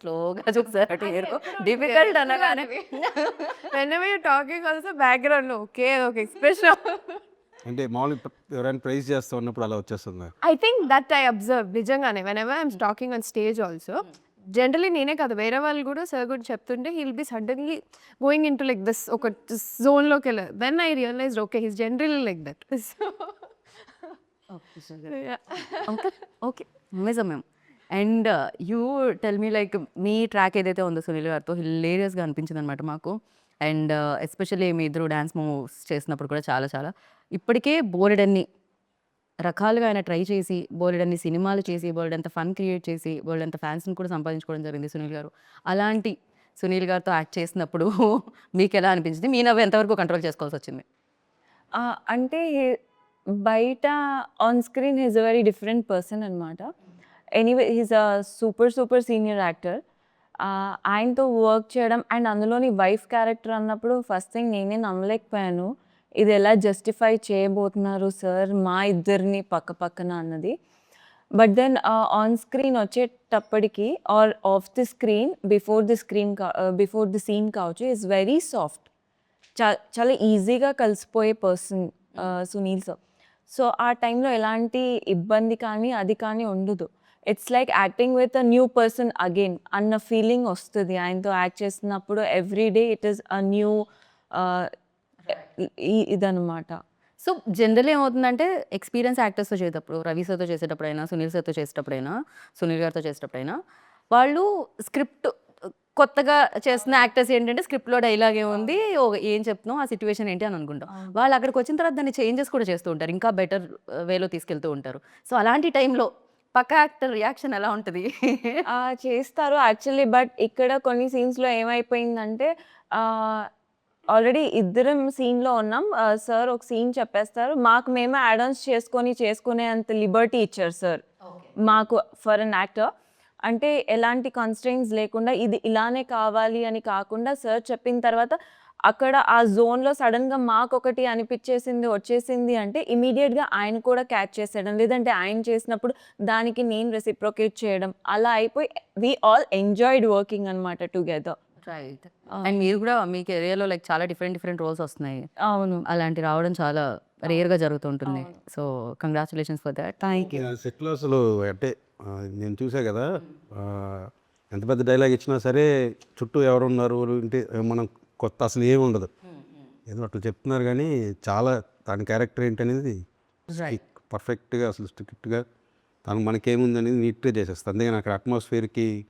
స్లోగా చూసారు అటు హీరో. డిఫికల్ట్ అనగానే whenever you're talking also background లో ఒకే ఒక ఎక్స్ప్రెషన్. అంటే మామూలుగా ఎవరైనా ప్రైజ్ చేస్తూ ఉన్నప్పుడు అలా వచ్చేస్తుంది. I think that I observe నిజంగానే whenever I'm talking on stage also. Generally నేనే కాదు వేరే వాళ్ళు కూడా సార్ కూడా చెప్తుంటే he'll be suddenly going in to like this ఒక జోన్లోకి వెళ్ళారు. Then I realised okay he's generally like that. Okay okay నిజమే. And you tell me like మీ ట్రాక్ ఏదైతే ఉందో సునీల్ గారితో హిలేరియస్గా అనిపించింది అనమాట మాకు. అండ్ ఎస్పెషల్లీ మీ ఇద్దరు డ్యాన్స్ మూవ్స్ చేసినప్పుడు కూడా చాలా చాలా ఇప్పటికే బోలెడన్ని రకాలుగా ఆయన ట్రై చేసి బోలెడన్ని సినిమాలు చేసి బోలెడంత ఫన్ క్రియేట్ చేసి బోలెడంత ఫ్యాన్స్ని కూడా సంపాదించుకోవడం జరిగింది సునీల్ గారు. అలాంటి సునీల్ గారితో యాక్ట్ చేసినప్పుడు మీకు ఎలా అనిపించింది? మీ నవ్వు ఎంతవరకు కంట్రోల్ చేసుకోవాల్సి వచ్చింది? అంటే బయట on screen he's a very different person అనమాట. Anyway he's a super senior actor. ఆయనతో వర్క్ చేయడం అండ్ అందులోని వైఫ్ క్యారెక్టర్ అన్నప్పుడు ఫస్ట్ థింగ్ నేనే నమ్మలేకపోయాను. ఇది ఎలా జస్టిఫై చేయబోతున్నారు సార్ మా ఇద్దరిని పక్క పక్కన అన్నది. బట్ దెన్ ఆన్ స్క్రీన్ వచ్చేటప్పటికి or off the screen before the scene కావచ్చు ఈజ్ వెరీ సాఫ్ట్. చాలా ఈజీగా కలిసిపోయే పర్సన్ సునీల్ సార్. సో ఆ టైంలో ఎలాంటి ఇబ్బంది కానీ అది కానీ ఉండదు. It's like acting with a new person again అన్న ఫీలింగ్ వస్తుంది ఆయనతో యాక్ట్ చేస్తున్నప్పుడు. Every day it is a new ఇదనమాట. సో జనరల్ ఏమవుతుందంటే ఎక్స్పీరియన్స్ యాక్టర్స్తో చేసేటప్పుడు రవి సార్తో చేసేటప్పుడైనా సునీల్ సార్తో చేసేటప్పుడైనా సునీల్ గారితో చేసేటప్పుడైనా వాళ్ళు స్క్రిప్ట్ కొత్తగా చేస్తున్న యాక్టర్స్ ఏంటంటే స్క్రిప్ట్లో డైలాగ్ ఏముంది ఏం చెప్తున్నావు ఆ సిచ్యువేషన్ ఏంటి అని అనుకుంటాం. వాళ్ళు అక్కడికి వచ్చిన తర్వాత దాన్ని చేంజెస్ కూడా చేస్తూ ఉంటారు, ఇంకా బెటర్ వేలో తీసుకెళ్తూ ఉంటారు. సో అలాంటి టైంలో పక్క యాక్టర్ రియాక్షన్ ఎలా ఉంటుంది? చేస్తారు యాక్చువల్లీ. బట్ ఇక్కడ కొన్ని సీన్స్లో ఏమైపోయిందంటే ఆల్రెడీ ఇద్దరం సీన్లో ఉన్నాం. సార్ ఒక సీన్ చెప్పేస్తారు, మాకు మేమే యాడ్-ఆన్స్ చేసుకునే అంత లిబర్టీ ఇచ్చారు సార్ మాకు ఫర్ అన్ యాక్టర్. అంటే ఎలాంటి కన్స్ట్రెయిన్స్ లేకుండా ఇది ఇలానే కావాలి అని కాకుండా సార్ చెప్పిన తర్వాత అక్కడ ఆ జోన్లో సడన్గా మాకొకటి వచ్చేసింది అంటే ఇమీడియట్గా ఆయన కూడా క్యాచ్ చేసేయడం, లేదంటే ఆయన చేసినప్పుడు దానికి నేను రెసిప్రొకేట్ చేయడం, అలా అయిపోయి వీ ఆల్ ఎంజాయ్డ్ వర్కింగ్ అనమాట టుగెదర్. రైట్. అండ్ మీరు కూడా మీ కెరియర్లో లైక్ చాలా డిఫరెంట్ రోల్స్ వస్తున్నాయి. అవును, అలాంటి రావడం చాలా రేర్గా జరుగుతుంటుంది. So congratulations for that. Thank you. సెట్లో అసలు అంటే నేను చూసా కదా, ఎంత పెద్ద డైలాగ్ ఇచ్చినా సరే చుట్టూ ఎవరు ఉన్నారు అంటే మనం కొత్త అసలు ఏమి ఉండదు, ఏదో అట్లా చెప్తున్నారు. కానీ చాలా తన క్యారెక్టర్ ఏంటనేది పర్ఫెక్ట్గా అసలు స్ట్రిక్ట్గా తను మనకేముంది అనేది నీట్గా చేసేస్తుంది. అందుకే నాకు అట్మాస్ఫియర్కి